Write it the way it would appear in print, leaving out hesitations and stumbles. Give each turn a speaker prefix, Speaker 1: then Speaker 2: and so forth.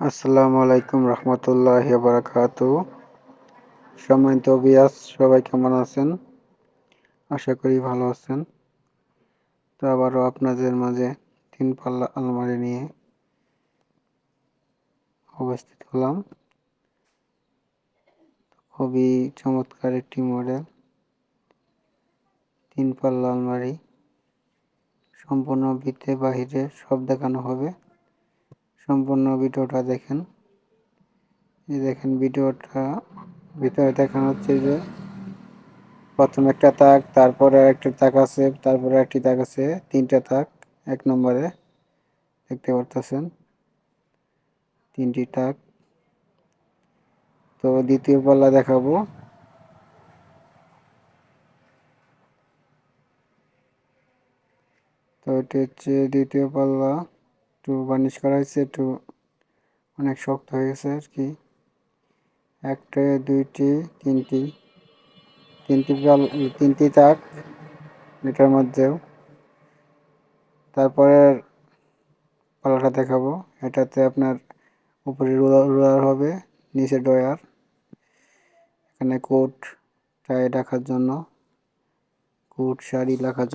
Speaker 1: আসসালামু আলাইকুম রহমতুল্লাহি ওয়া বারাকাতুহু। সম্মানিত ভিউয়ার্স, সবাই কেমন আছেন? আশা করি ভালো আছেন। তো আবারও আপনাদের মাঝে 3 পাল্লা আলমারি নিয়ে উপস্থিত হলাম। খুবই চমৎকার একটি মডেল 3 পাল্লা আলমারি। সম্পূর্ণ ভিতরে বাহিরে সব দেখানো হবে। সম্পূর্ণ ভিডিওটা দেখেন। এই দেখেন ভিডিওটা ভিতরে দেখানো হচ্ছে যে প্রথম একটা তাক, তারপরে একটা তাক আছে, তারপরে একটি তাক আছে, 3টা তাক। 1 নম্বরে দেখতে পারতেছেন 3টি তাক। তো দ্বিতীয় পাল্লা দেখাবো। তো এটি হচ্ছে দ্বিতীয় পাল্লা। একটু বার্নিশ করা হয়েছে, একটু অনেক শক্ত হয়ে গেছে আর কি। একটা, দুইটি, তিনটি তাক এটার মধ্যেও। তারপরে পাল্লাটা দেখাবো। এটাতে আপনার উপরে রোলার হবে, নিচে ডয়ার। এখানে কোট টাই রাখার জন্য, কোট শাড়ি রাখার জন্য।